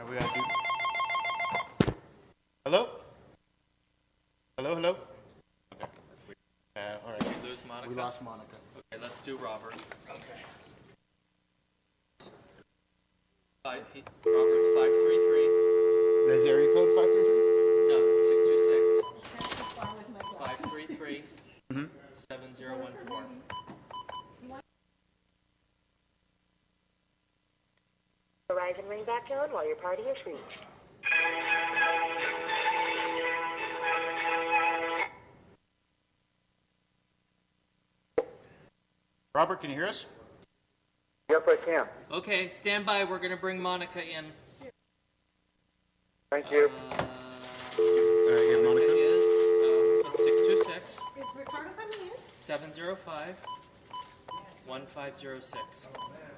We gotta do. Hello? Hello, hello? Okay. All right. Did we lose Monica? We lost Monica. Okay, let's do Robert. Okay. Robert's 533. Is area code 533? No, 626. 533. 7014. Verizon ring back tone while your party is reached. Robert, can you hear us? Yes, I can. Okay, stand by. We're going to bring Monica in. Thank you. Yeah, Monica. Is 626. Is Ricardo coming in? 705. 1506.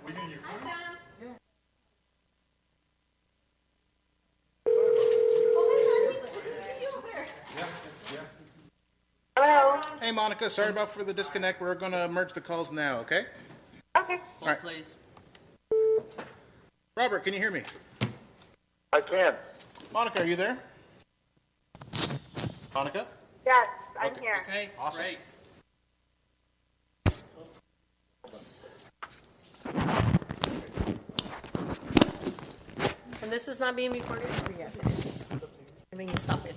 Hi, Sam. Hello? Hey, Monica, sorry about for the disconnect. We're going to merge the calls now, okay? Okay. Hold, please. Robert, can you hear me? I can. Monica, are you there? Monica? Yes, I'm here. Okay, Awesome. great. And this is not being recorded? Or yes, it is. And then you stop it.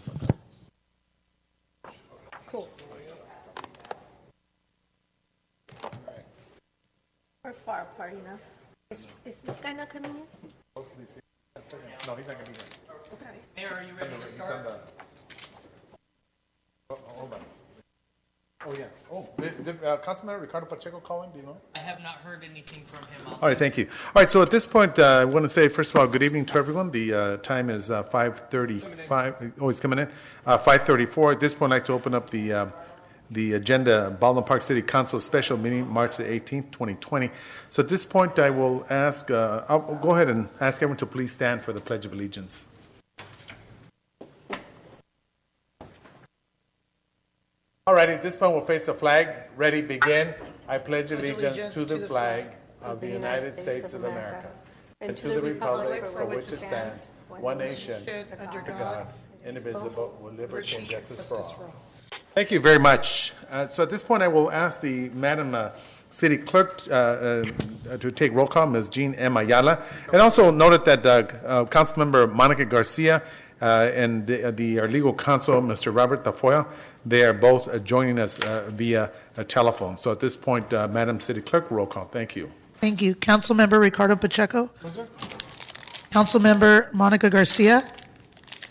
Cool. We're far apart enough. Is this guy not coming in? No, he's not going to be here. Mayor, are you ready to start? Hold on. Oh, yeah. Oh, did Councilmember Ricardo Pacheco call in? Do you know? I have not heard anything from him. All right, thank you. All right, so at this point, I want to say, first of all, good evening to everyone. The time is 5:35. Oh, he's coming in. 5:34. At this point, I'd like to open up the agenda, Baldwin Park City Council special meeting, March the 18th, 2020. So at this point, I will ask, I'll go ahead and ask everyone to please stand for the Pledge of Allegiance. All righty, at this point, we'll face the flag. Ready, begin. I pledge allegiance to the flag of the United States of America and to the republic for which it stands, one nation, under God, indivisible, with liberty and justice for all. Thank you very much. So at this point, I will ask the Madam City Clerk to take roll call, Ms. Jean M. Ayala. And also noted that Councilmember Monica Garcia and our legal counsel, Mr. Robert Tafoya, they are both joining us via a telephone. So at this point, Madam City Clerk, roll call. Thank you. Thank you. Councilmember Ricardo Pacheco. Councilmember Monica Garcia.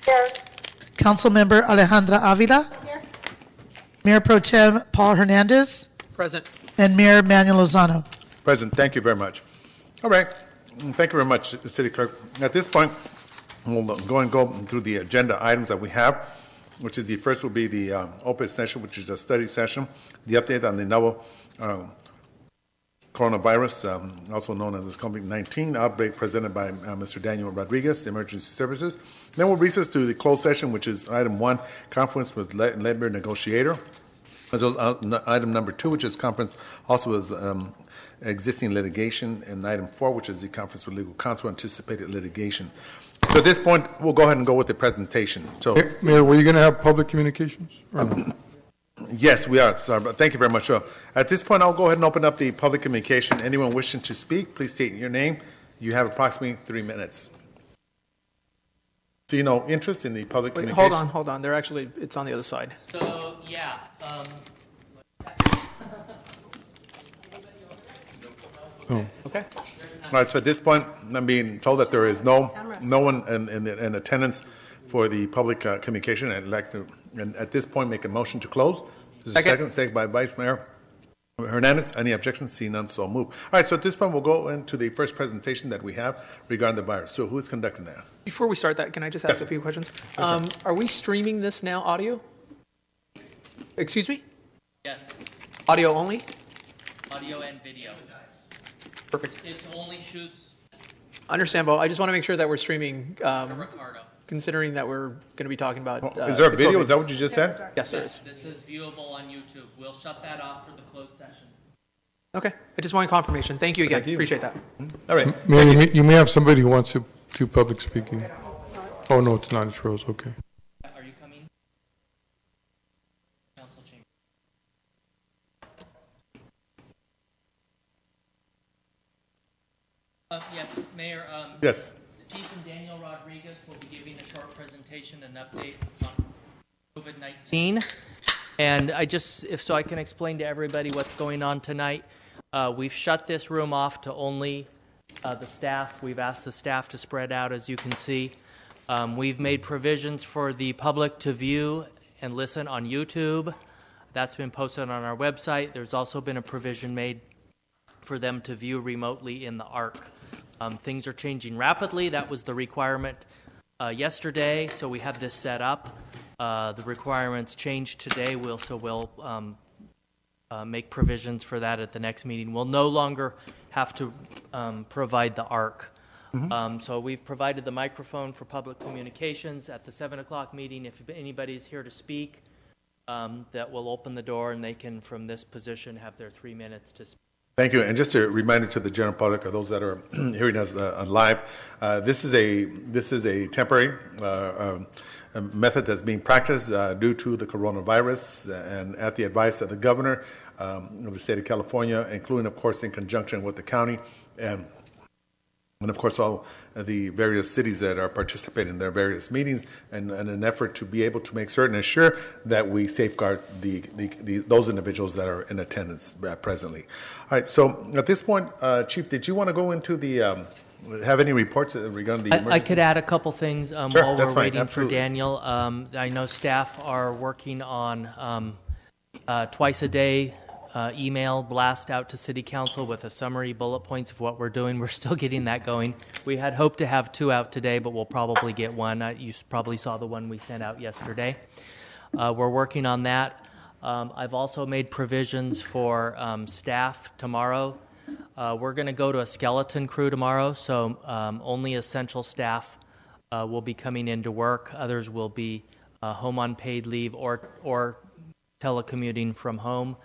Here. Councilmember Alejandra Avila. Here. Mayor Pro Tem Paul Hernandez. Present. And Mayor Manuel Lozano. President, thank you very much. All right. Thank you very much, City Clerk. At this point, we'll go through the agenda items that we have, which is the first will be the open session, which is a study session, the update on the novel coronavirus, also known as the COVID-19 outbreak, presented by Mr. Daniel Rodriguez, Emergency Services. Then we'll recess to the closed session, which is item 1, conference with labor negotiator. As well as item number 2, which is conference also with existing litigation, and item 4, which is the conference with legal counsel, anticipated litigation. So at this point, we'll go ahead and go with the presentation. So, Mayor, were you going to have public communications? Or no? Yes, we are. Sorry, but thank you very much. So at this point, I'll go ahead and open up the public communication. Anyone wishing to speak, please state your name. You have approximately 3 minutes. See no interest in the public communication? Hold on. They're actually, it's on the other side. So, yeah. Okay. All right, so at this point, I'm being told that there is no one in attendance for the public communication. I'd like to, and at this point, make a motion to close. This is second by Vice Mayor Hernandez. Any objections? See none, so move. All right, so at this point, we'll go into the first presentation that we have regarding the virus. So who is conducting that? Before we start that, can I just ask a few questions? Are we streaming this now, audio? Excuse me? Yes. Audio only? Audio and video. Perfect. It only shoots Understandable. I just want to make sure that we're streaming, Ricardo. considering that we're going to be talking about. Is there a the video? COVID. Is that what you just said? Yes, there is. This is viewable on YouTube. We'll shut that off for the closed session. Okay. I just wanted confirmation. Thank you again. Thank you. Appreciate that. All right. Mayor, you may have somebody who wants to few public speaking. Oh, no, it's not. It's Rose. Okay. Are you coming? Council chamber. Yes, Mayor. Yes. Chief and Daniel Rodriguez will be giving a short presentation and update on COVID-19. And if so I can explain to everybody what's going on tonight. We've shut this room off to only the staff. We've asked the staff to spread out, as you can see. We've made provisions for the public to view and listen on YouTube. That's been posted on our website. There's also been a provision made for them to view remotely in the ARC. Things are changing rapidly. That was the requirement yesterday, so we have this set up. The requirements changed today. We'll make provisions for that at the next meeting. We'll no longer have to provide the ARC. So we've provided the microphone for public communications at the 7 o'clock meeting. If anybody's here to speak, that will open the door and they can, from this position, have their 3 minutes to speak. Thank you. And just a reminder to the general public or those that are hearing us live, this is a temporary method that's being practiced due to the coronavirus and at the advice of the governor of the state of California, including, of course, in conjunction with the county and of course, all the various cities that are participating in their various meetings, and an effort to be able to make certain and sure that we safeguard those individuals that are in attendance presently. All right. So at this point, Chief, did you want to go into have any reports regarding the emergency? I could add a couple things Sure, while we're that's fine. waiting Absolutely. for Daniel. I know staff are working on twice a day email blast out to City Council with a summary bullet points of what we're doing. We're still getting that going. We had hoped to have 2 out today, but we'll probably get 1. You probably saw the one we sent out yesterday. We're working on that. I've also made provisions for staff tomorrow. We're going to go to a skeleton crew tomorrow, so only essential staff will be coming into work. Others will be home on paid leave or telecommuting from home.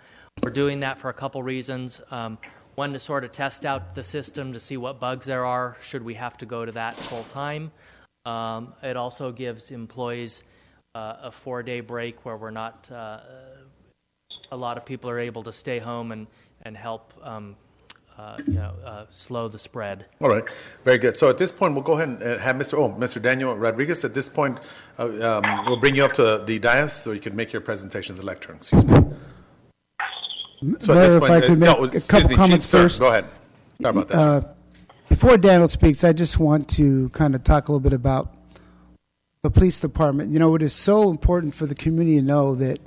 We're doing that for a couple reasons. One, to sort of test out the system to see what bugs there are, should we have to go to that full time. It also gives employees a 4-day break where we're not, a lot of people are able to stay home and help slow the spread. All right, very good. So at this point, we'll go ahead and have Mr. Daniel Rodriguez. At this point, we'll bring you up to the dais so you can make your presentations electronic. Excuse me. So at this Mayor, point, if I could make a couple comments Chief, sir, first. go ahead. Sorry about that. Sir. Before Daniel speaks, I just want to kind of talk a little bit about the police department. You know, it is so important for the community to know that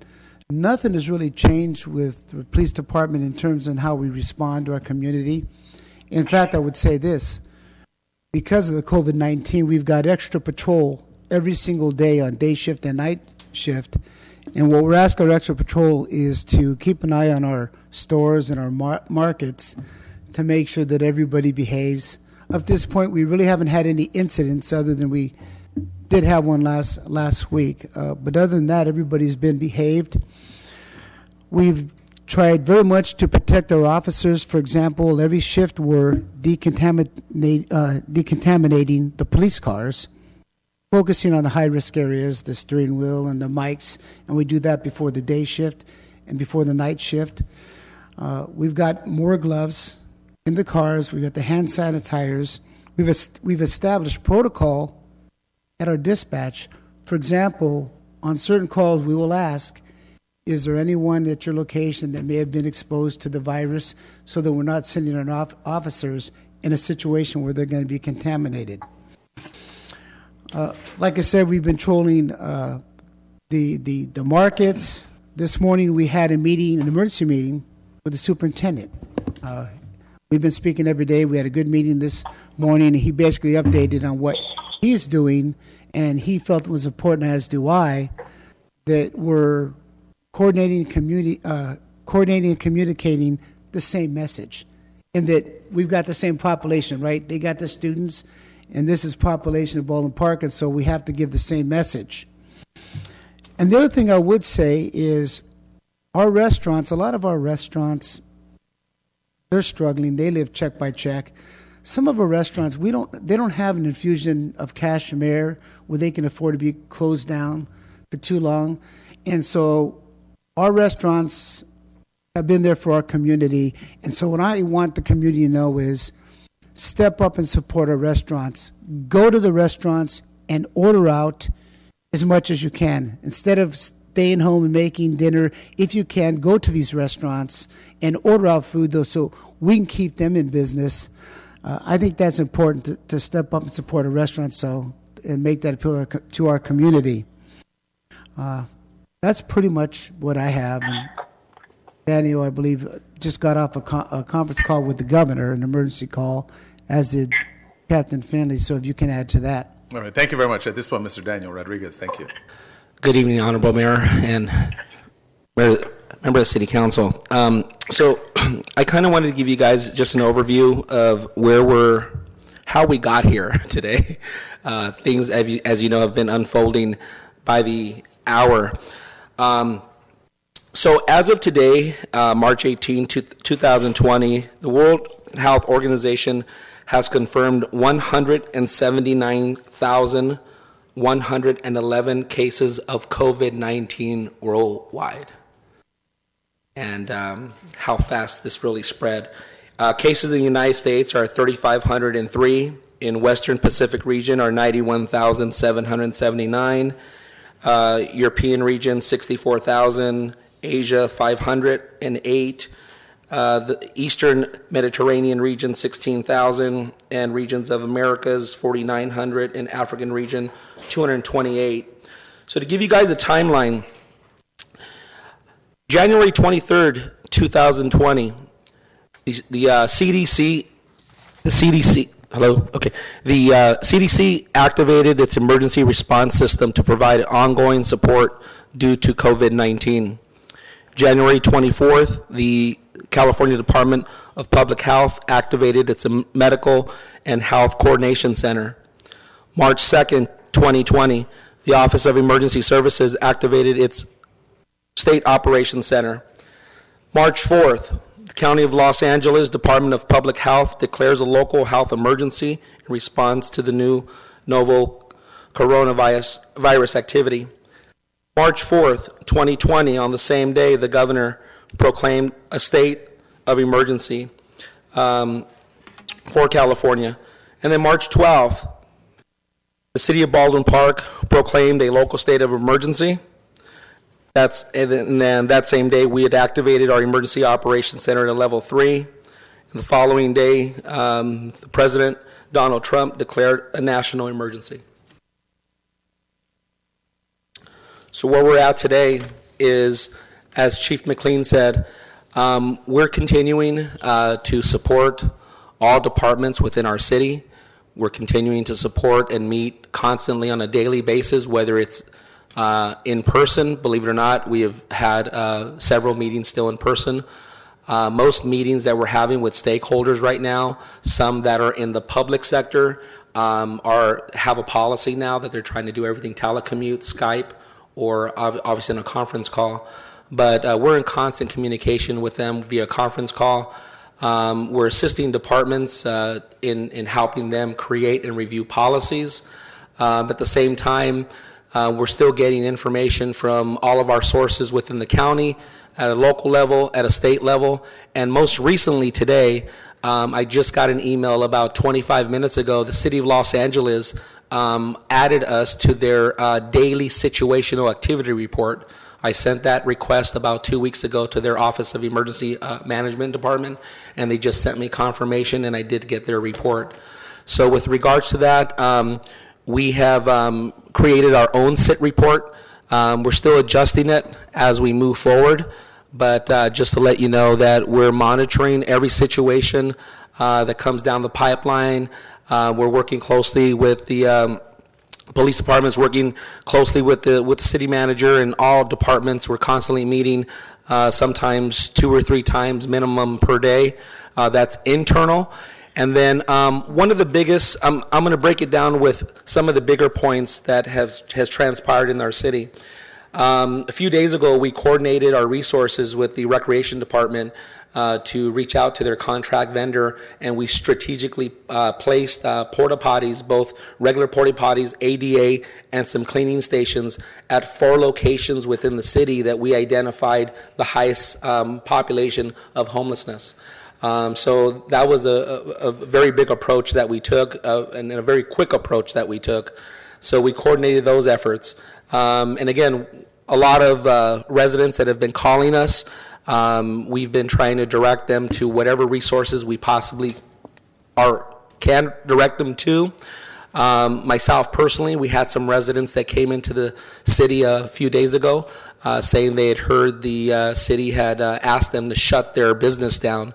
nothing has really changed with the police department in terms of how we respond to our community. In fact, I would say this. Because of the COVID-19, we've got extra patrol every single day on day shift and night shift. And what we're asking our extra patrol is to keep an eye on our stores and our markets to make sure that everybody behaves. Up to this point, we really haven't had any incidents other than we did have one last week. But other than that, everybody's been behaved. We've tried very much to protect our officers. For example, every shift we're decontaminating the police cars, focusing on the high-risk areas, the steering wheel and the mics, and we do that before the day shift and before the night shift. We've got more gloves in the cars. We've got the hand sanitizers. We've established protocol at our dispatch. For example, on certain calls, we will ask, is there anyone at your location that may have been exposed to the virus, so that we're not sending our officers in a situation where they're going to be contaminated. Like I said, we've been trolling the markets. This morning we had an emergency meeting with the superintendent. We've been speaking every day. We had a good meeting this morning, and he basically updated on what he's doing, and he felt it was important, as do I, that we're coordinating and communicating the same message, and that we've got the same population, right? They got the students, and this is population of Baldwin Park, and so we have to give the same message. And the other thing I would say is our restaurants, a lot of our restaurants, they're struggling. They live check by check. some of our restaurants, they don't have an infusion of cashier where they can afford to be closed down for too long. And so our restaurants have been there for our community. And so what I want the community to know is step up and support our restaurants. Go to the restaurants and order out as much as you can. Instead of staying home and making dinner, if you can, go to these restaurants and order out food, though, so we can keep them in business. I think that's important to step up and support a restaurant and make that appeal to our community. That's pretty much what I have. And Daniel, I believe, just got off a conference call with the governor, an emergency call, as did Captain Finley. So if you can add to that. All right. Thank you very much. At this point, Mr. Daniel Rodriguez, thank you. Good evening, Honorable Mayor and member of the City Council. So I kind of wanted to give you guys just an overview of how we got here today. Things, as you know, have been unfolding by the hour. So as of today, March 18, 2020, the World Health Organization has confirmed 179,111 cases of COVID-19 worldwide. And how fast this really spread. Cases in the United States are 3,503. In Western Pacific region are 91,779. European region, 64,000. Asia, 508. The Eastern Mediterranean region, 16,000. And regions of Americas, 4,900. And African region, 228. So to give you guys a timeline, January 23rd, 2020, the CDC, the CDC activated its emergency response system to provide ongoing support due to COVID-19. January 24th, the California Department of Public Health activated its Medical and Health Coordination Center. March 2nd, 2020, the Office of Emergency Services activated its State Operations Center. March 4th, the County of Los Angeles Department of Public Health declares a local health emergency in response to the new novel coronavirus activity. March 4th, 2020, on the same day, the governor proclaimed a state of emergency for California. And then March 12th, the city of Baldwin Park proclaimed a local state of emergency. And then that same day, we had activated our emergency operations center at level 3. And the following day, the President, Donald Trump, declared a national emergency. So where we're at today is, as Chief McLean said, we're continuing to support all departments within our city. We're continuing to support and meet constantly on a daily basis, whether it's in person. Believe it or not, we have had several meetings still in person. Most meetings that we're having with stakeholders right now, some that are in the public sector, have a policy now that they're trying to do everything telecommute, Skype, or obviously in a conference call. But we're in constant communication with them via conference call. We're assisting departments in helping them create and review policies. At the same time, we're still getting information from all of our sources within the county, at a local level, at a state level, and most recently today, I just got an email about 25 minutes ago. The city of Los Angeles added us to their daily situational activity report. I sent that request about 2 weeks ago to their Office of Emergency Management Department, and they just sent me confirmation, and I did get their report. So with regards to that, we have created our own SIT report. We're still adjusting it as we move forward, but just to let you know that we're monitoring every situation that comes down the pipeline. We're working closely with the police department's working closely with the city manager and all departments. We're constantly meeting, sometimes 2 or 3 times minimum per day. That's internal. And then one of the biggest, I'm going to break it down with some of the bigger points that has transpired in our city. A few days ago, we coordinated our resources with the recreation department to reach out to their contract vendor, and we strategically placed porta potties, both regular porta potties, ADA, and some cleaning stations at 4 locations within the city that we identified the highest population of homelessness. So that was a very big approach that we took, and a very quick approach that we took. So we coordinated those efforts. And again, a lot of residents that have been calling us, we've been trying to direct them to whatever resources we possibly can direct them to. Myself personally, we had some residents that came into the city a few days ago saying they had heard the city had asked them to shut their business down.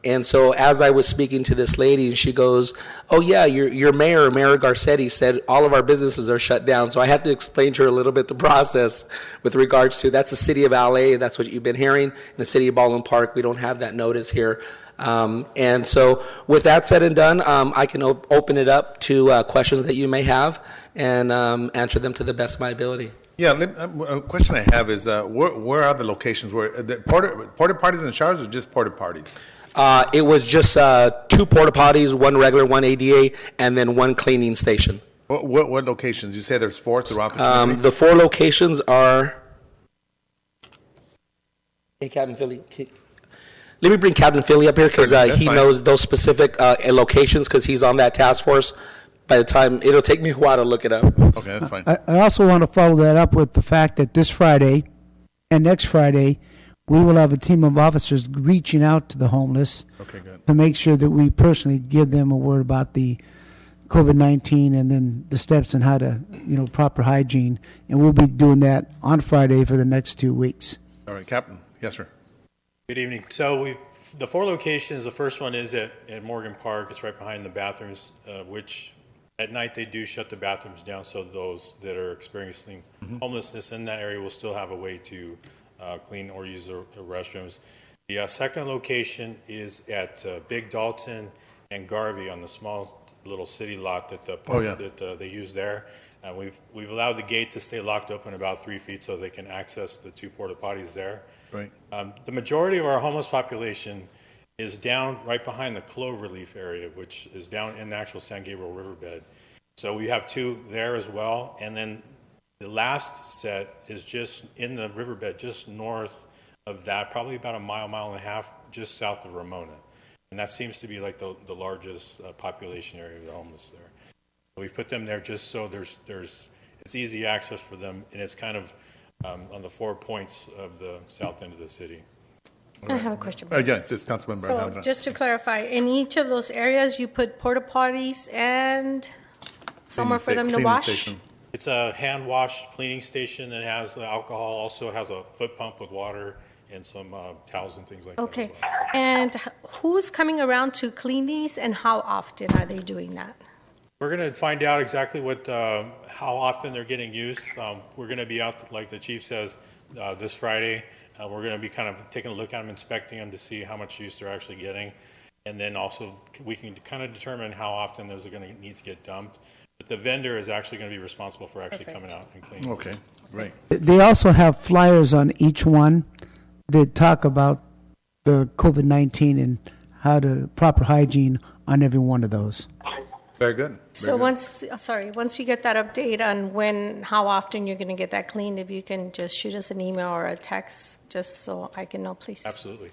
And so as I was speaking to this lady, she goes, "Oh yeah, your mayor, Mayor Garcetti, said all of our businesses are shut down." So I had to explain to her a little bit the process with regards to, that's the city of LA, that's what you've been hearing. In the city of Baldwin Park, we don't have that notice here. And so with that said and done, I can open it up to questions that you may have and answer them to the best of my ability. Yeah, a question I have is, where are the locations? Where the porta potties and showers, or just porta potties? It was just 2 porta potties, 1 regular, 1 ADA, and then 1 cleaning station. What locations? You said there's 4 throughout the community? The 4 locations are. Hey, Captain Philly. Let me bring Captain Philly up here because he knows those specific locations because he's on that task force. By the time, it'll take me a while to look it up. Okay, that's fine. I also want to follow that up with the fact that this Friday and next Friday, we will have a team of officers reaching out to the homeless to make sure that we personally give them a word about the COVID-19 and then the steps and how to, proper hygiene. And we'll be doing that on Friday for the next 2 weeks. All right, Captain. Yes, sir. Good evening. So the 4 locations, the first one is at Morgan Park. It's right behind the bathrooms, which at night they do shut the bathrooms down so those that are experiencing homelessness in that area will still have a way to clean or use the restrooms. The second location is at Big Dalton and Garvey on the small little city lot that they use there. We've allowed the gate to stay locked open about 3 feet so they can access the 2 porta potties there. Right. The majority of our homeless population is down right behind the Cloverleaf area, which is down in the actual San Gabriel riverbed. So we have 2 there as well, and then the last set is just in the riverbed, just north of that, probably about a mile and a half, just south of Ramona. And that seems to be like the largest population area of the homeless there. So we've put them there just so it's easy access for them, and it's kind of on the 4 points of the south end of the city. I have a question. Yes, it's Councilmember So Alejandra. just to clarify, in each of those areas, you put porta potties and somewhere for them to wash? Station. It's a hand wash cleaning station that has alcohol, also has a foot pump with water and some towels and things like that. Okay. And who's coming around to clean these, and how often are they doing that? We're going to find out exactly how often they're getting used. We're going to be out, like the chief says, this Friday. We're going to be kind of taking a look at them, inspecting them to see how much use they're actually getting. And then also we can kind of determine how often those are going to need to get dumped. But the vendor is actually going to be responsible for actually coming out and cleaning. Okay, great. They also have flyers on each one that talk about the COVID-19 and how to proper hygiene on every one of those. Very good. So once you get that update on how often you're going to get that cleaned, if you can just shoot us an email or a text, just so I can know, please. Absolutely.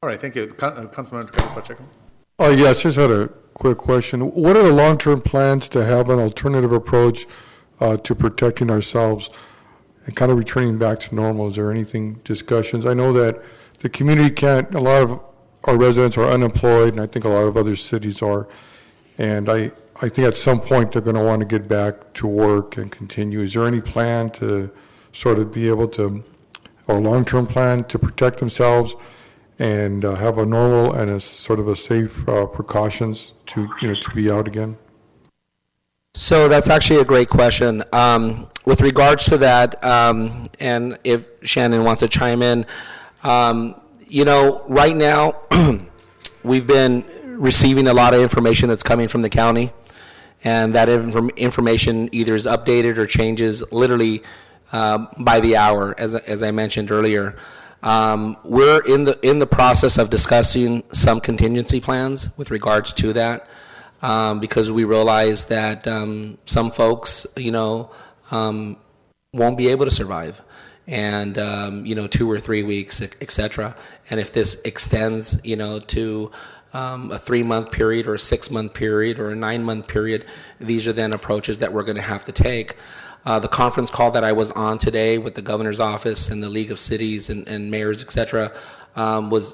All right, thank you. Councilmember Pacheco. Oh, yes, just had a quick question. What are the long-term plans to have an alternative approach to protecting ourselves and kind of returning back to normal? Is there anything, discussions? I know that the community a lot of our residents are unemployed, and I think a lot of other cities are. And I think at some point they're going to want to get back to work and continue. Is there any plan to sort of be able to, or long-term plan to protect themselves and have a normal and a sort of a safe precautions to be out again? So that's actually a great question. With regards to that, and if Shannon wants to chime in, right now we've been receiving a lot of information that's coming from the county, and that information either is updated or changes literally by the hour, as I mentioned earlier. We're in the process of discussing some contingency plans with regards to that, because we realize that some folks, won't be able to survive, and 2 or 3 weeks, etc. And if this extends, to a 3-month period or a 6-month period or a 9-month period, these are then approaches that we're going to have to take. The conference call that I was on today with the governor's office and the League of Cities and Mayors, etc.,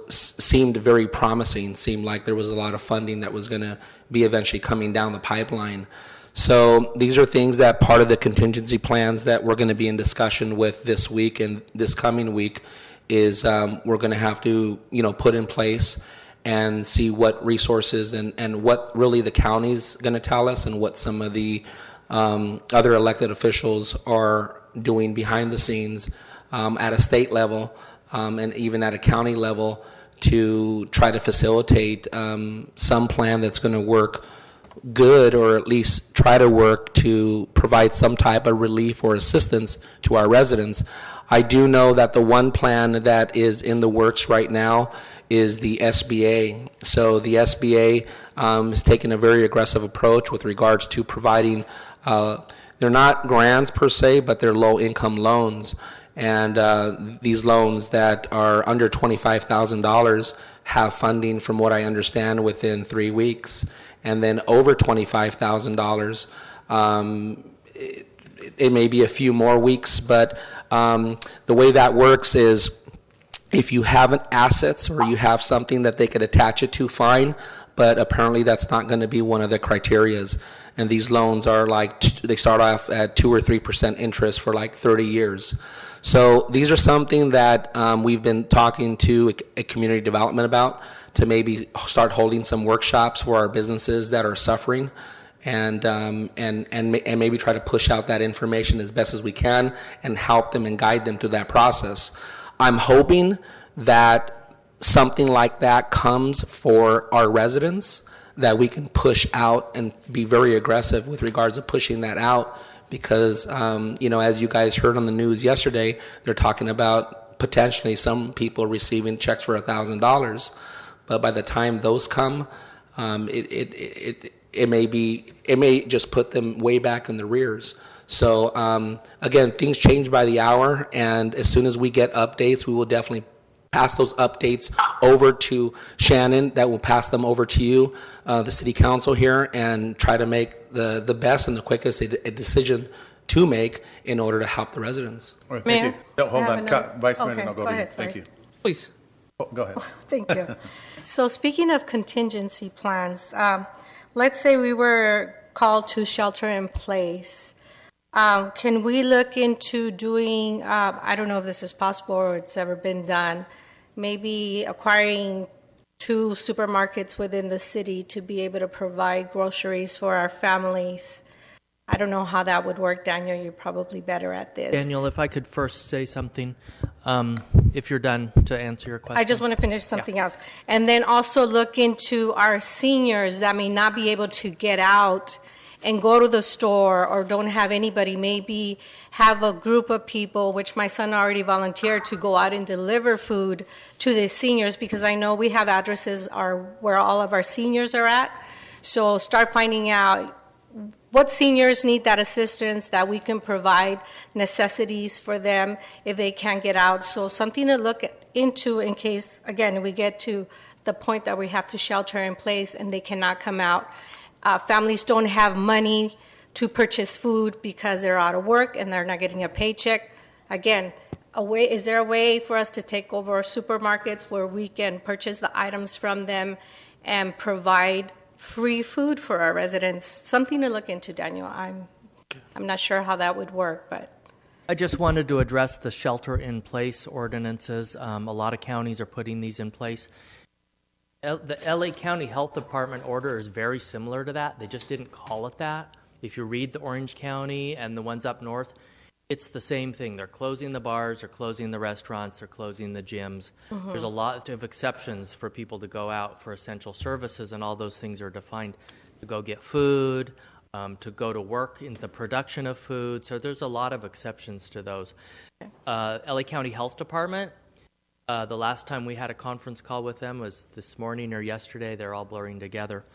seemed very promising. Seemed like there was a lot of funding that was going to be eventually coming down the pipeline. So these are things that part of the contingency plans that we're going to be in discussion with this week and this coming week is we're going to have to put in place and see what resources and what really the county's going to tell us and what some of the other elected officials are doing behind the scenes at a state level and even at a county level to try to facilitate some plan that's going to work good, or at least try to work to provide some type of relief or assistance to our residents. I do know that the one plan that is in the works right now is the SBA. So the SBA is taking a very aggressive approach with regards to providing, they're not grants per se, but they're low-income loans. And these loans that are under $25,000 have funding, from what I understand, within 3 weeks. And then over $25,000, it may be a few more weeks, but the way that works is if you have assets or you have something that they could attach it to, fine, but apparently that's not going to be one of the criterias. And these loans are they start off at 2 or 3% interest for 30 years. So these are something that we've been talking to a community development about, to maybe start holding some workshops for our businesses that are suffering, and maybe try to push out that information as best as we can and help them and guide them through that process. I'm hoping that something like that comes for our residents, that we can push out and be very aggressive with regards to pushing that out, because as you guys heard on the news yesterday, they're talking about potentially some people receiving checks for $1,000. But by the time those come, it may just put them way back in the rears. So again, things change by the hour, and as soon as we get updates, we will definitely pass those updates over to Shannon. That will pass them over to you, the City Council here, and try to make the best and the quickest a decision to make in order to help the residents. All right, thank Mayor, you. No, hold I have on, another- Vice Mayor, okay, and I'll go go to you. ahead, Thank sorry. you. Please. Oh, go ahead. Thank you. So speaking of contingency plans, let's say we were called to shelter in place. Can we look into doing, I don't know if this is possible or it's ever been done, maybe acquiring 2 supermarkets within the city to be able to provide groceries for our families? I don't know how that would work. Daniel, you're probably better at this. Daniel, if I could first say something, if you're done to answer your question. I just want to finish something else. And then also look into our seniors that may not be able to get out and go to the store or don't have anybody. Maybe have a group of people, which my son already volunteered, to go out and deliver food to the seniors, because I know we have addresses where all of our seniors are at. So start finding out what seniors need that assistance, that we can provide necessities for them if they can't get out. So something to look into in case, again, we get to the point that we have to shelter in place and they cannot come out. Families don't have money to purchase food because they're out of work and they're not getting a paycheck. Again, is there a way for us to take over supermarkets where we can purchase the items from them and provide free food for our residents? Something to look into, Daniel. I'm not sure how that would work, but I just wanted to address the shelter-in-place ordinances. A lot of counties are putting these in place. The LA County Health Department order is very similar to that. They just didn't call it that. If you read the Orange County and the ones up north, it's the same thing. They're closing the bars, they're closing the restaurants, they're closing the gyms. Mm-hmm. There's a lot of exceptions for people to go out for essential services, and all those things are defined to go get food, to go to work in the production of food. So there's a lot of exceptions to those. LA County Health Department, The last time we had a conference call with them was this morning or yesterday. They're all blurring together.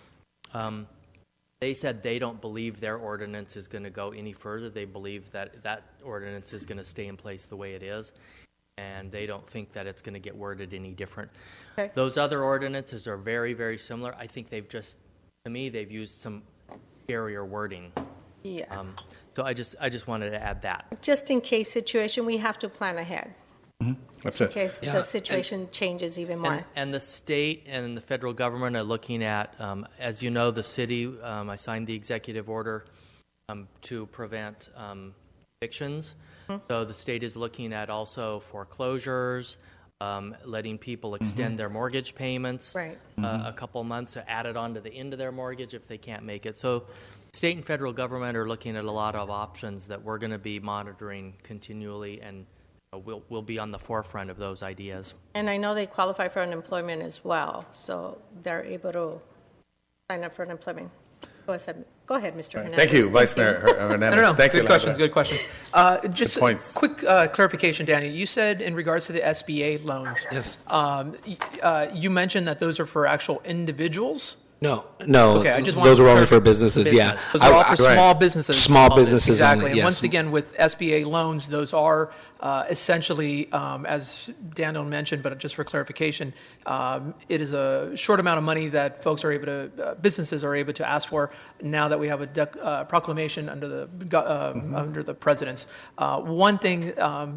They said they don't believe their ordinance is going to go any further. They believe that that ordinance is going to stay in place the way it is, and they don't think that it's going to get worded any different. Okay. Those other ordinances are very, very similar. I think they've used some scarier wording. Yeah. So I just wanted to add that. Just in case situation, we have to plan ahead. That's In it. case the situation changes even more. And the state and the federal government are looking at, as you know, the city, I signed the executive order to prevent evictions. So the state is looking at also foreclosures, letting people extend their mortgage payments Right. a couple months, or add it on to the end of their mortgage if they can't make it. So state and federal government are looking at a lot of options that we're going to be monitoring continually, and we'll be on the forefront of those ideas. And I know they qualify for unemployment as well, so they're able to sign up for unemployment. Go ahead, Mr. Hernandez. Thank you, Vice Mayor Hernandez. No. Thank Good you, questions. Alejandra. Good questions. Just Good points. a quick clarification, Danny. You said in regards to the SBA loans. Yes. You mentioned that those are for actual individuals. No. Okay, I just wanted Those to are only clarify. for businesses. Yeah. Those are all for Right. small businesses. Small businesses Exactly. only, And yes. once again, with SBA loans, those are essentially, as Daniel mentioned, but just for clarification, it is a short amount of money that folks are able to, businesses are able to ask for now that we have a proclamation under the president's. One thing,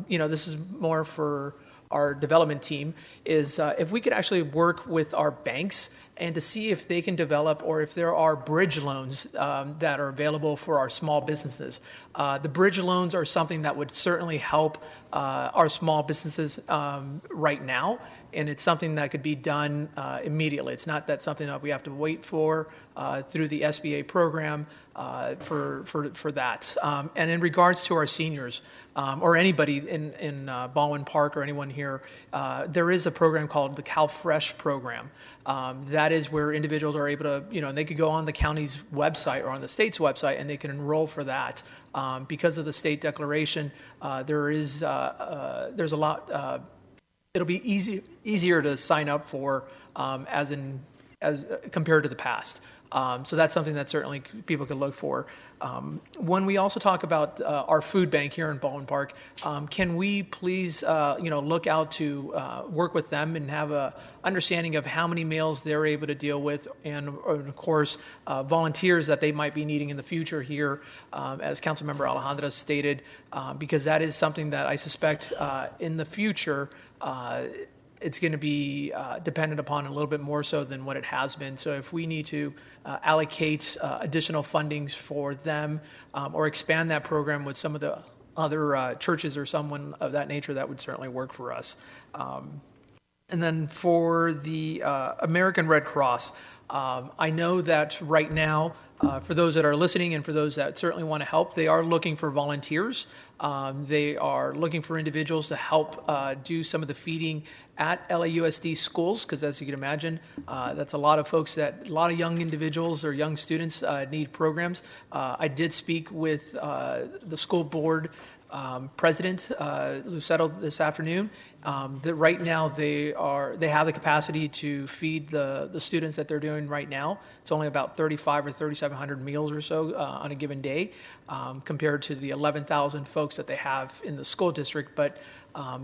this is more for our development team, is if we could actually work with our banks and to see if they can develop, or if there are bridge loans that are available for our small businesses. The bridge loans are something that would certainly help our small businesses right now, and it's something that could be done immediately. It's not that something that we have to wait for through the SBA program for that. And in regards to our seniors, or anybody in Baldwin Park or anyone here, there is a program called the CalFresh program. That is where individuals are able to, they could go on the county's website or on the state's website and they can enroll for that. Because of the state declaration, there's a lot. It'll be easier to sign up for as compared to the past. So that's something that certainly people can look for. When we also talk about our food bank here in Baldwin Park, can we please, look out to work with them and have a understanding of how many meals they're able to deal with, and of course, volunteers that they might be needing in the future here, as Councilmember Alejandra stated, because that is something that I suspect in the future it's going to be dependent upon a little bit more so than what it has been. So if we need to allocate additional fundings for them or expand that program with some of the other churches or someone of that nature, that would certainly work for us. And then for the American Red Cross, I know that right now, for those that are listening and for those that certainly want to help, they are looking for volunteers. They are looking for individuals to help do some of the feeding at LAUSD schools, because as you can imagine, that's a lot of folks a lot of young individuals or young students need programs. I did speak with the school board president, Lucero, this afternoon. That right now they have the capacity to feed the students that they're doing right now. It's only about 3,500 or 3,700 meals or so on a given day, compared to the 11,000 folks that they have in the school district. But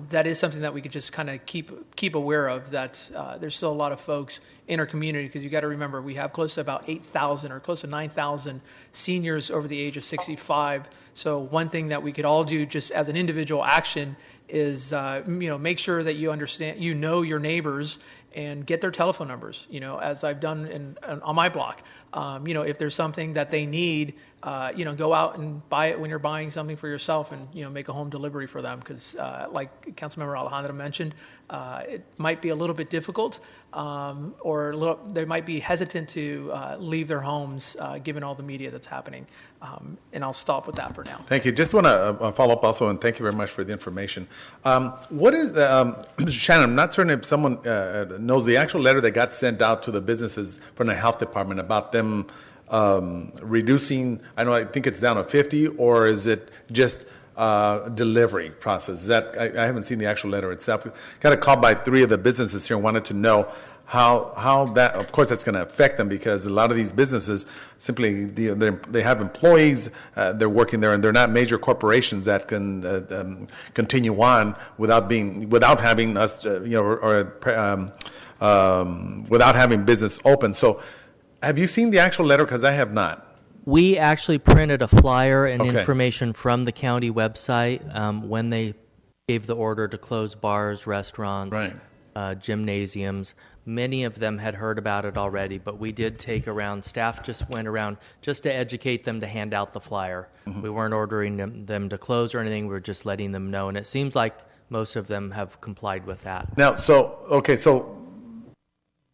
that is something that we could just kind of keep aware of, that there's still a lot of folks in our community, because you got to remember we have close to about 8,000 or close to 9,000 seniors over the age of 65. So one thing that we could all do just as an individual action is make sure that you understand, your neighbors, and get their telephone numbers, as I've done on my block. If there's something that they need, go out and buy it when you're buying something for yourself, and, make a home delivery for them. Because like Councilmember Alejandra mentioned, it might be a little bit difficult, or they might be hesitant to leave their homes, given all the media that's happening. And I'll stop with that for now. Thank you. Just want to follow up also, and thank you very much for the information. What is the, Shannon, I'm not certain if someone knows the actual letter that got sent out to the businesses from the health department about them reducing, I think it's down to 50, or is it just delivery process? Is that I haven't seen the actual letter itself. Got a call by 3 of the businesses here and wanted to know how that, of course, that's going to affect them, because a lot of these businesses simply they have employees, they're working there, and they're not major corporations that can continue on without having us, without having business open. So, have you seen the actual letter? Because I have not. We actually printed a flyer and Okay. information from the county website when they gave the order to close bars, restaurants, gymnasiums. Many of them had heard about it already, but we did take around, staff just went around just to educate them, to hand out the flyer. We weren't ordering them to close or anything, we were just letting them know, and it seems like most of them have complied with that. Now, so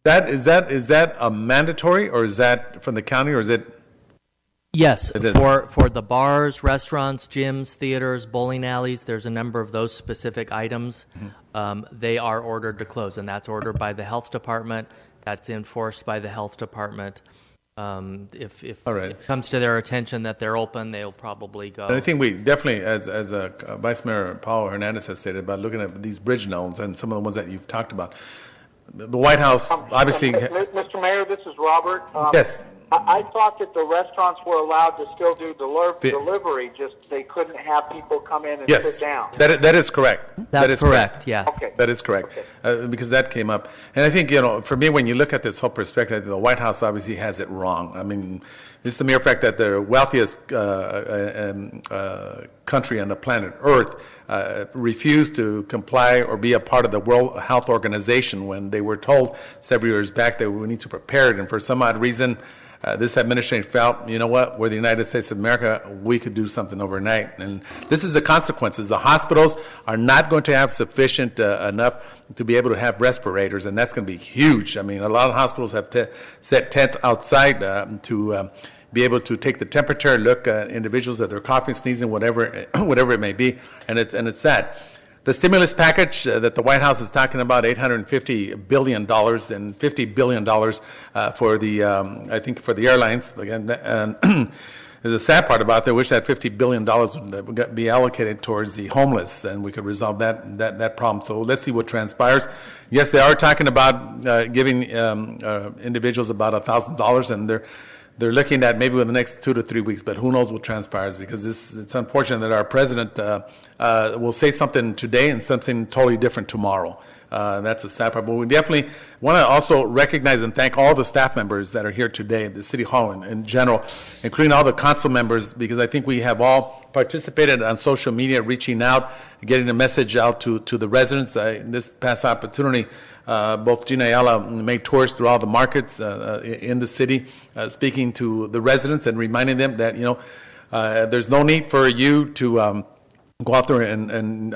that is that a mandatory, or is that from the county, or is it? Yes, It is. for the bars, restaurants, gyms, theaters, bowling alleys, there's a number of those specific items. They are ordered to close, and that's ordered by the health department. That's enforced by the health department. If it comes to their attention that they're open, they'll probably go. And I think we definitely, as Vice Mayor Paulo Hernandez has stated, about looking at these bridge loans and some of the ones that you've talked about. The White House obviously. Mr. Mayor, this is Robert. Yes. I thought that the restaurants were allowed to still do delivery, just they couldn't have people come in and sit down. That is correct. That's that is correct, yeah. Okay. That is correct. Because that came up. And I think, for me, when you look at this whole perspective, the White House obviously has it wrong. I mean, it's the mere fact that the wealthiest country on the planet Earth refused to comply or be a part of the World Health Organization when they were told several years back that we need to prepare it. And for some odd reason, this administration felt, you know what, we're the United States of America, we could do something overnight. And this is the consequences. The hospitals are not going to have sufficient enough to be able to have respirators, and that's going to be huge. I mean, a lot of hospitals have set tents outside to be able to take the temperature, look at individuals that they're coughing, sneezing, whatever it may be, and it's sad. The stimulus package that the White House is talking about, $850 billion and $50 billion for the, I think, for the airlines. Again, the sad part about that, I wish that $50 billion would be allocated towards the homeless, and we could resolve that problem. So let's see what transpires. Yes, they are talking about giving individuals about $1,000, and they're looking at maybe within the next 2 to 3 weeks, but who knows what transpires, because it's unfortunate that our president will say something today and something totally different tomorrow. That's a sad part. But we definitely want to also recognize and thank all the staff members that are here today at the City Hall in general, including all the council members, because I think we have all participated on social media, reaching out, getting the message out to the residents. In this past opportunity, both Gina Ayala made tours through all the markets in the city, speaking to the residents and reminding them that, there's no need for you to go out there and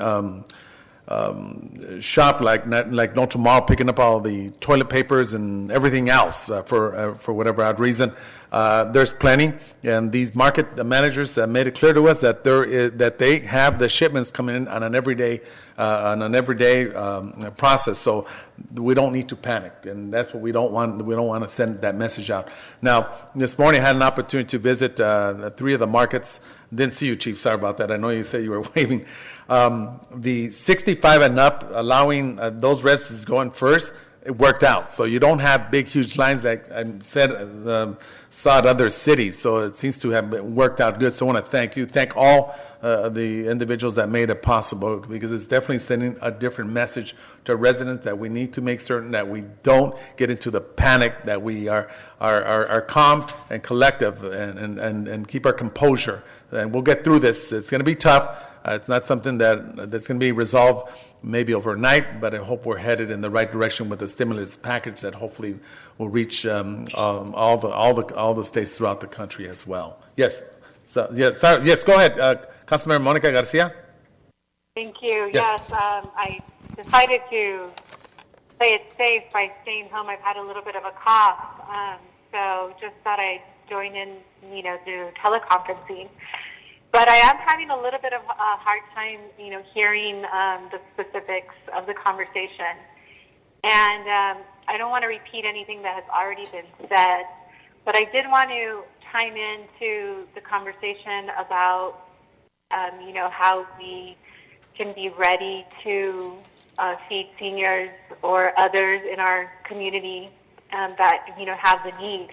shop like no tomorrow, picking up all the toilet papers and everything else for whatever odd reason. There's plenty, and these market managers made it clear to us that that they have the shipments coming in on an everyday process. So we don't need to panic, and that's what we don't want. We don't want to send that message out. Now, this morning I had an opportunity to visit 3 of the markets. Didn't see you, Chief. Sorry about that. I know you said you were waving. The 65 and up, allowing those residents going first, it worked out. So you don't have big, huge lines like I saw at other cities. So it seems to have worked out good. So I want to thank you. Thank all the individuals that made it possible, because it's definitely sending a different message to residents that we need to make certain that we don't get into the panic, that we are calm and collective and keep our composure. And we'll get through this. It's going to be tough. It's not something that's going to be resolved maybe overnight, but I hope we're headed in the right direction with the stimulus package that hopefully will reach all the states throughout the country as well. Yes. So yes, sorry, yes. Go ahead, Councilmember Monica Garcia. Thank you. Yes. I decided to play it safe by staying home. I've had a little bit of a cough, so just thought I'd join in, through teleconferencing. But I am having a little bit of a hard time, hearing the specifics of the conversation. And I don't want to repeat anything that has already been said, but I did want to chime into the conversation about how we can be ready to feed seniors or others in our community that, have the need.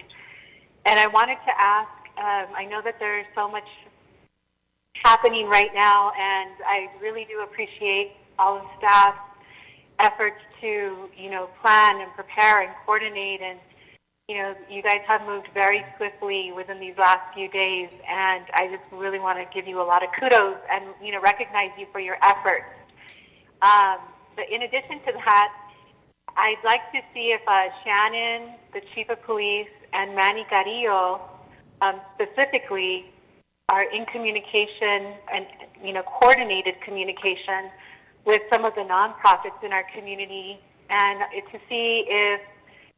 And I wanted to ask, I know that there's so much happening right now, and I really do appreciate all of staff's efforts to, plan and prepare and coordinate. And, you guys have moved very swiftly within these last few days, and I just really want to give you a lot of kudos and, recognize you for your efforts. But in addition to that, I'd like to see if Shannon, the Chief of Police, and Manny Carrillo specifically are in communication and, coordinated communication with some of the nonprofits in our community, and to see if,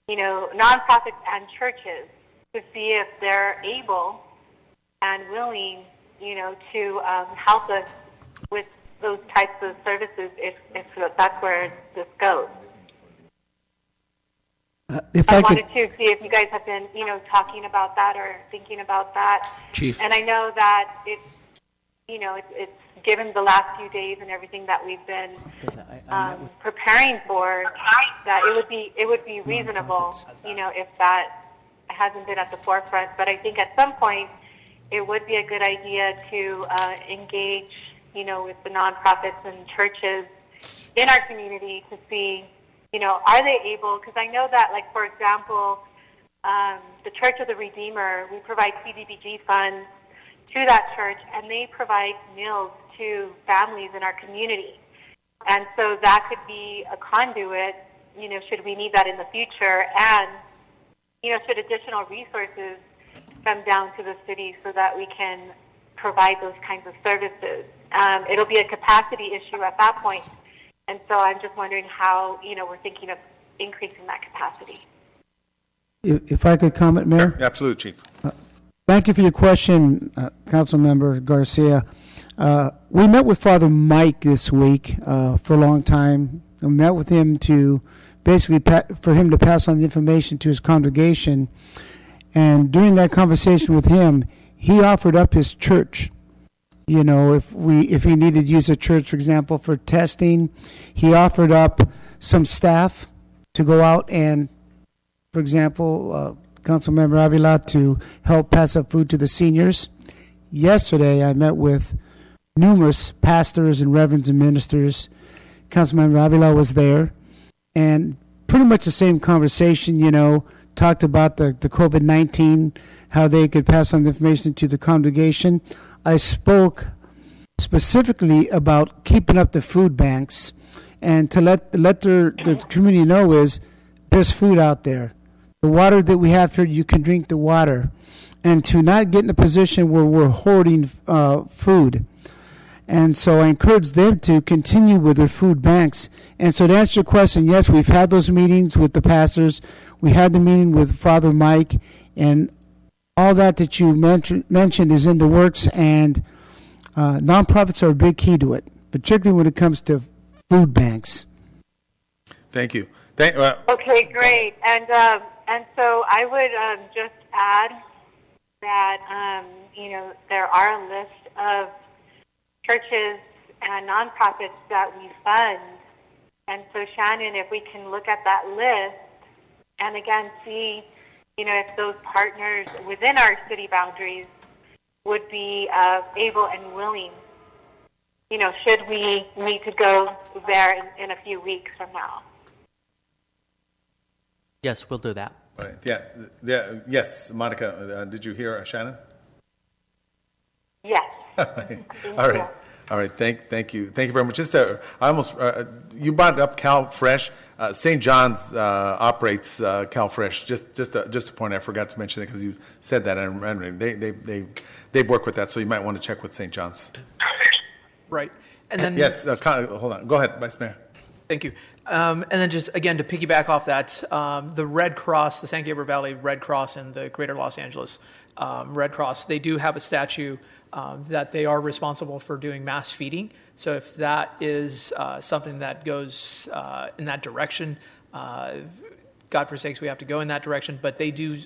nonprofits and churches, to see if they're able and willing, to help us with those types of services if that's where this goes. I wanted to see if you guys have been, talking about that or thinking about that. Chief. And I know that it's given the last few days and everything that we've been preparing for, that it would be reasonable, if that hasn't been at the forefront. But I think at some point it would be a good idea to engage, with the nonprofits and churches in our community to see, are they able, because I know that, like, for example, the Church of the Redeemer, we provide CDBG funds to that church, and they provide meals to families in our community. And so that could be a conduit, should we need that in the future, and, should additional resources come down to the city so that we can provide those kinds of services. It'll be a capacity issue at that point. And so I'm just wondering how, we're thinking of increasing that capacity. If I could comment, Mayor? Yeah, absolutely, Chief. Thank you for your question, Councilmember Garcia. We met with Father Mike this week for a long time. We met with him to basically for him to pass on the information to his congregation. And during that conversation with him, he offered up his church. If he needed to use a church, for example, for testing, he offered up some staff to go out and, for example, Councilmember Avila, to help pass up food to the seniors. Yesterday, I met with numerous pastors and reverends and ministers. Councilmember Avila was there, and pretty much the same conversation, talked about the COVID-19, how they could pass on the information to the congregation. I spoke specifically about keeping up the food banks and to let the community know is there's food out there. The water that we have here, you can drink the water. And to not get in a position where we're hoarding food. And so I encourage them to continue with their food banks. And so to answer your question, yes, we've had those meetings with the pastors. We had the meeting with Father Mike, and all that you mentioned is in the works, and nonprofits are a big key to it, particularly when it comes to food banks. Thank you. Okay, great. And so I would just add that, there are a list of churches and nonprofits that we fund. And so, Shannon, if we can look at that list and, again, see, if those partners within our city boundaries would be able and willing, should we need to go there in a few weeks from now. Yes, we'll do that. All right. Yeah. Yes, Monica, did you hear Shannon? Yes. All right. All right. Thank you. Thank you very much. Just you brought up CalFresh. St. John's operates CalFresh. Just a point, I forgot to mention it because you said that. And they work with that, so you might want to check with St. John's. Right. And then yes. Hold on. Go ahead, Vice Mayor. Thank you. And then just, again, to piggyback off that, the Red Cross, the San Gabriel Valley Red Cross and the Greater Los Angeles Red Cross, they do have a statute that they are responsible for doing mass feeding. So if that is something that goes in that direction, God forsakes we have to go in that direction. But they do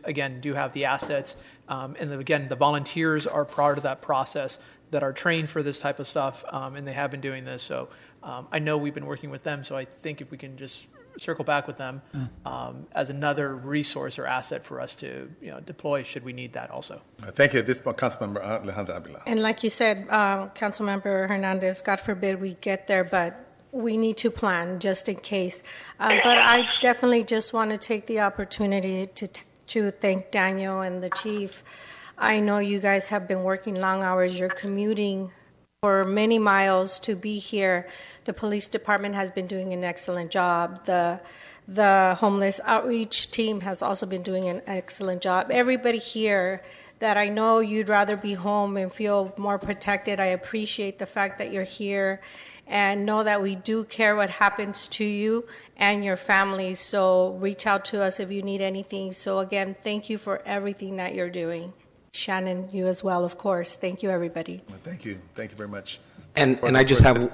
have the assets. And again, the volunteers are part of that process that are trained for this type of stuff, and they have been doing this. So I know we've been working with them. So I think if we can just circle back with them as another resource or asset for us to deploy should we need that also. Thank you. At this point, Councilmember Alejandra Avila. And like you said, Councilmember Hernandez, God forbid we get there, but we need to plan just in case. But I definitely just want to take the opportunity to thank Daniel and the chief. I know you guys have been working long hours. You're commuting for many miles to be here. The police department has been doing an excellent job. The homeless outreach team has also been doing an excellent job. Everybody here that I know you'd rather be home and feel more protected, I appreciate the fact that you're here and know that we do care what happens to you and your family. So reach out to us if you need anything. So again, thank you for everything that you're doing. Shannon, you as well, of course. Thank you, everybody. Thank you. Thank you very much. And I just have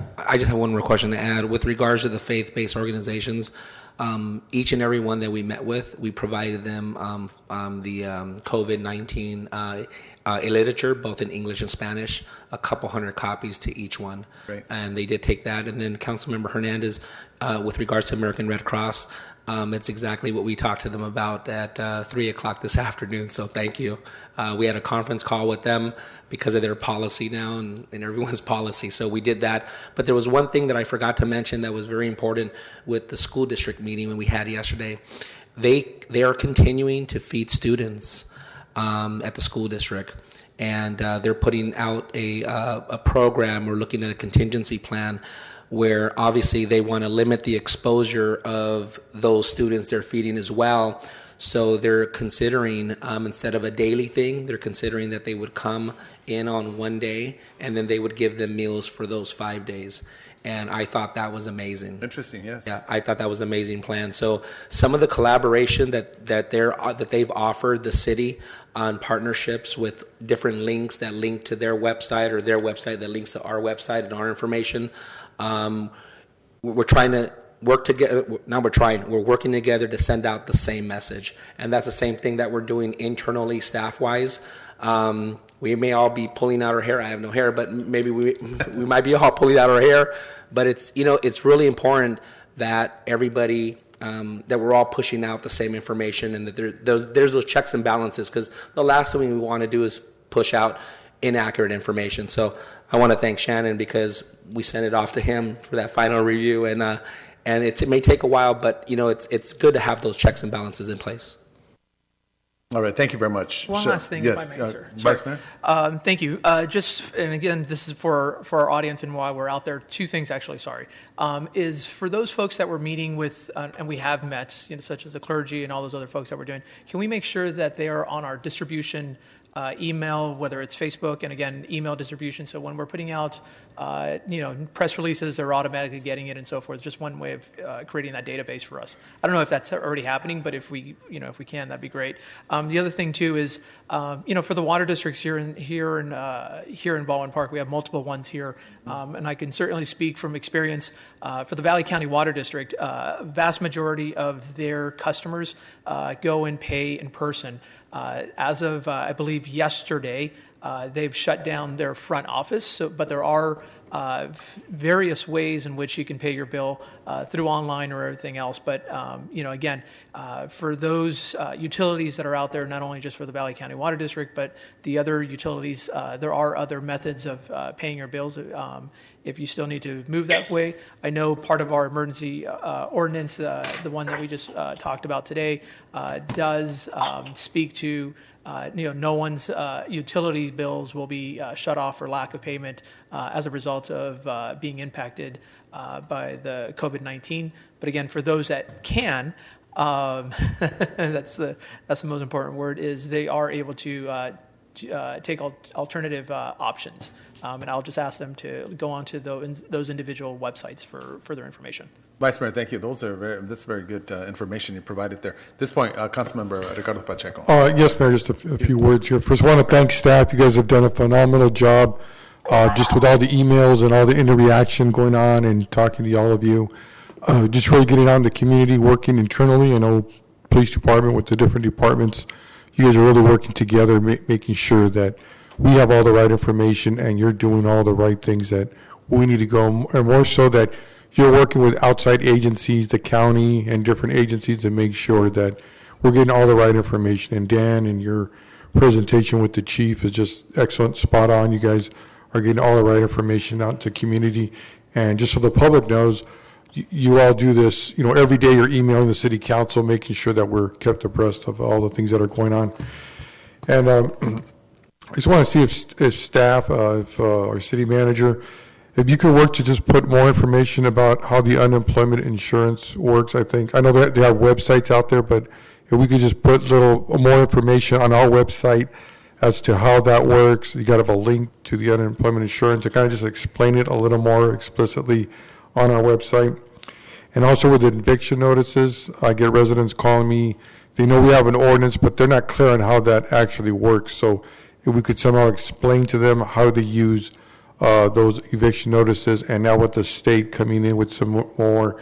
one more question to add with regards to the faith-based organizations. Each and every one that we met with, we provided them the COVID-19 literature, both in English and Spanish, a couple hundred copies to each one. Right. And they did take that. And then Councilmember Hernandez, with regards to American Red Cross, it's exactly what we talked to them about at 3 o'clock this afternoon. So thank you. We had a conference call with them because of their policy now and everyone's policy. So we did that. But there was one thing that I forgot to mention that was very important with the school district meeting when we had yesterday. They are continuing to feed students at the school district. And they're putting out a program or looking at a contingency plan where obviously they want to limit the exposure of those students they're feeding as well. So they're considering, instead of a daily thing, they're considering that they would come in on one day and then they would give them meals for those 5 days. And I thought that was amazing. Interesting, yes. Yeah, I thought that was an amazing plan. So some of the collaboration that they've offered the city on partnerships with different links that link to their website or their website that links to our website and our information. We're trying to work together. We're working together to send out the same message. And that's the same thing that we're doing internally, staff-wise. We may all be pulling out our hair. I have no hair, but maybe we might be all pulling out our hair. But it's really important that everybody, that we're all pushing out the same information and that there's those checks and balances, because the last thing we want to do is push out inaccurate information. So I want to thank Shannon because we sent it off to him for that final review, and it may take a while, but it's good to have those checks and balances in place. All right, thank you very much. One last thing, yes, if I may, sir. Vice Mayor? Thank you. And again, this is for our audience and why we're out there. Two things, actually, is for those folks that we're meeting with, and we have met, such as the clergy and all those other folks that we're doing, can we make sure that they are on our distribution email, whether it's Facebook, and again, email distribution. So when we're putting out, press releases, they're automatically getting it and so forth. Just one way of creating that database for us. I don't know if that's already happening, but if we can, that'd be great. The other thing too is, for the water districts here in Baldwin Park, we have multiple ones here, and I can certainly speak from experience. For the Valley County Water District, vast majority of their customers go and pay in person. As of, I believe, yesterday, they've shut down their front office, but there are various ways in which you can pay your bill through online or everything else. But, again, for those utilities that are out there, not only just for the Valley County Water District, but the other utilities, there are other methods of paying your bills if you still need to move that way. I know part of our emergency ordinance, the one that we just talked about today, does speak to no one's utility bills will be shut off for lack of payment as a result of being impacted by the COVID-19. But again, for those that can, that's the most important word, is they are able to take alternative options. And I'll just ask them to go onto those individual websites for further information. Vice Mayor, thank you. That's very good information you provided there. At this point, Councilmember Ricardo Pacheco. Yes, Mayor, just a few words here. First, I want to thank staff. You guys have done a phenomenal job just with all the emails and all the interaction going on and talking to all of you. Just really getting out in the community, working internally. I know police department with the different departments. You guys are really working together, making sure that we have all the right information and you're doing all the right things that we need to go, and more so that you're working with outside agencies, the county and different agencies to make sure that we're getting all the right information. And Dan, and your presentation with the chief is just excellent, spot on. You guys are getting all the right information out to community. And just so the public knows, you all do this, every day you're emailing the city council, making sure that we're kept abreast of all the things that are going on. And I just want to see if staff, if our city manager, if you could work to just put more information about how the unemployment insurance works. I know that they have websites out there, but if we could just put little more information on our website as to how that works. You got to have a link to the unemployment insurance to kind of just explain it a little more explicitly on our website. And also with eviction notices, I get residents calling me. They know we have an ordinance, but they're not clear on how that actually works. So if we could somehow explain to them how to use those eviction notices, and now with the state coming in with some more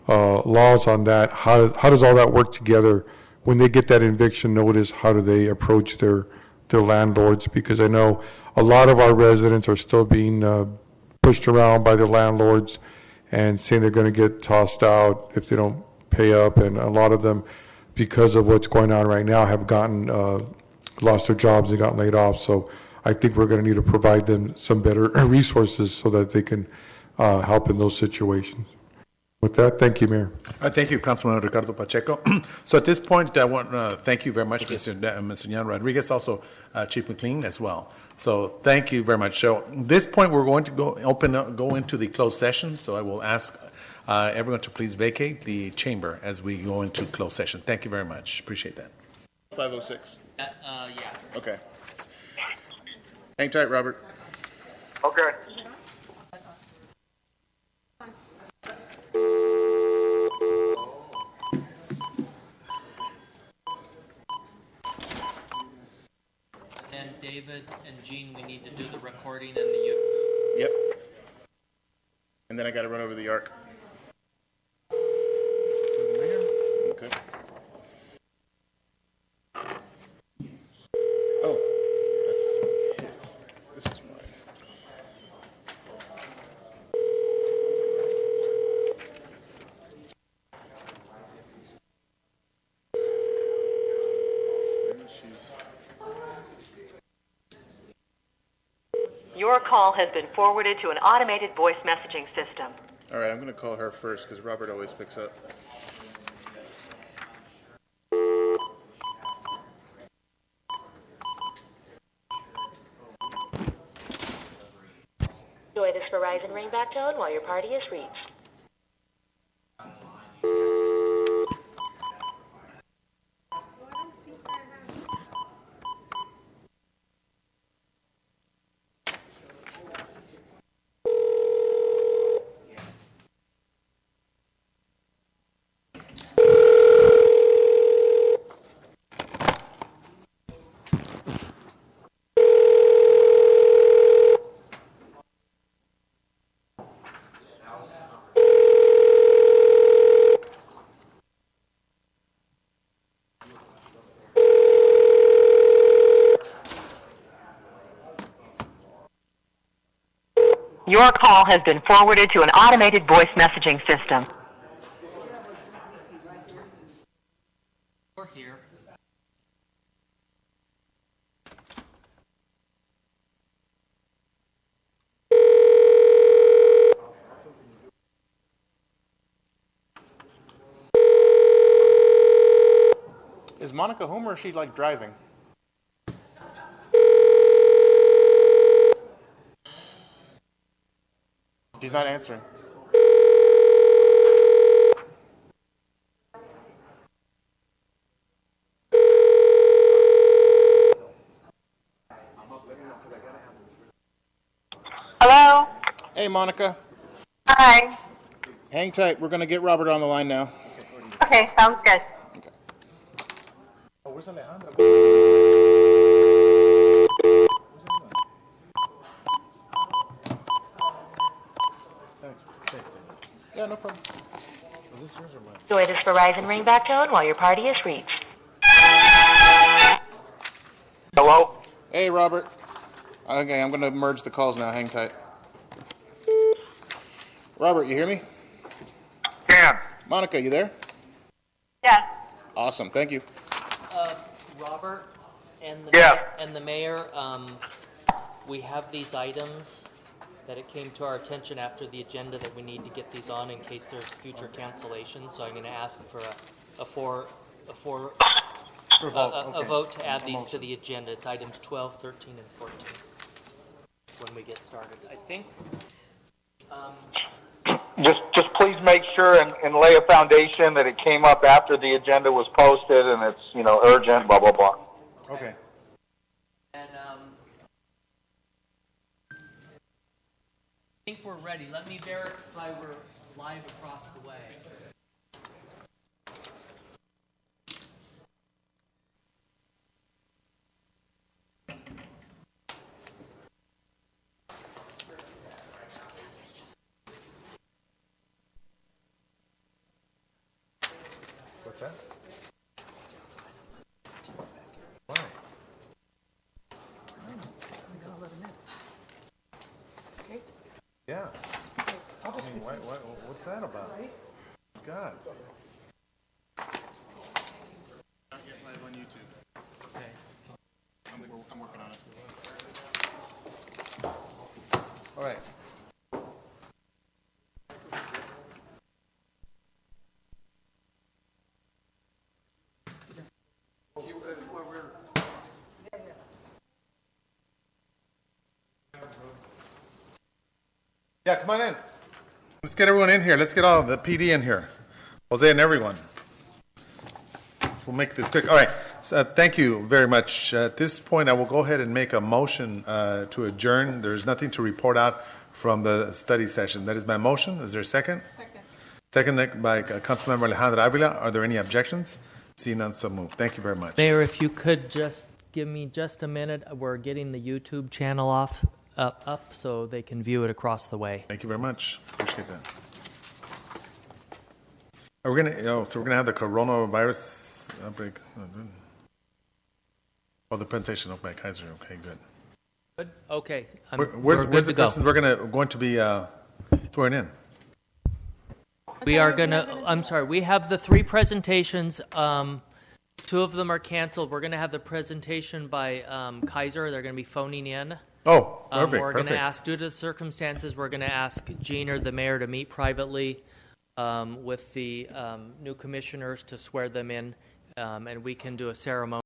laws on that, how does all that work together? When they get that eviction notice, how do they approach their landlords? Because I know a lot of our residents are still being pushed around by their landlords and saying they're going to get tossed out if they don't pay up, and a lot of them, because of what's going on right now, have gotten lost their jobs and gotten laid off. So I think we're going to need to provide them some better resources so that they can help in those situations. With that, thank you, Mayor. Thank you, Councilman Ricardo Pacheco. So at this point, I want to thank you very much, Mr. Yan Rodriguez, also Chief McLean as well. So thank you very much. So at this point, we're going to go into the closed session. So I will ask everyone to please vacate the chamber as we go into closed session. Thank you very much. Appreciate that. 506. Yeah. Okay. Hang tight, Robert. Okay. And David and Jean, we need to do the recording and the YouTube. Yep. And then I got to run over the arc. Okay. Oh, that's his. This is mine. Your call has been forwarded to an automated voice messaging system. All right, I'm going to call her first because Robert always picks up. Enjoy this Verizon ringback tone while your party is reached. Your call has been forwarded to an automated voice messaging system. We're here. Is Monica home or is she like driving? She's not answering. Hello? Hey, Monica. Hi. Hang tight. We're going to get Robert on the line now. Okay, sounds good. Oh, where's Alejandra? Yeah, no problem. Enjoy this Verizon ringback tone while your party is reached. Hello? Hey, Robert. Okay, I'm going to merge the calls now. Hang tight. Robert, you hear me? Yeah. Monica, you there? Yes. Awesome. Thank you. Robert and Yeah. the mayor, we have these items that it came to our attention after the agenda that we need to get these on in case there's future cancellations. So I'm going to ask for a vote to add these to the agenda. It's items 12, 13, and 14 when we get started. I think. Just please make sure and lay a foundation that it came up after the agenda was posted and it's, urgent, blah, blah, blah. Okay. And I think we're ready. Let me verify we're live across the way. What's that? Why? Yeah. What's that about? God. Not yet live on YouTube. Okay. I'm working on it. All right. Yeah, come on in. Let's get everyone in here. Let's get all the PD in here. Jose and everyone. We'll make this quick. All right. So, thank you very much. At this point, I will go ahead and make a motion to adjourn. There's nothing to report out from the study session. That is my motion. Is there a second? Second. Second by Councilmember Alejandra Avila. Are there any objections? Seeing none, so moved. Thank you very much. Mayor, if you could just give me just a minute. We're getting the YouTube channel up so they can view it across the way. Thank you very much. Appreciate that. Are we gonna? So we're gonna have the coronavirus outbreak. Oh, the presentation by Kaiser. Okay, good. Good. Okay. Where's the persons we're going to be sworn in? We are gonna. I'm sorry. We have the 3 presentations. 2 of them are canceled. We're gonna have the presentation by Kaiser. They're gonna be phoning in. Oh, perfect. We're going to ask, due to the circumstances, we're going to ask Gene or the mayor to meet privately with the new commissioners to swear them in, and we can do a ceremony.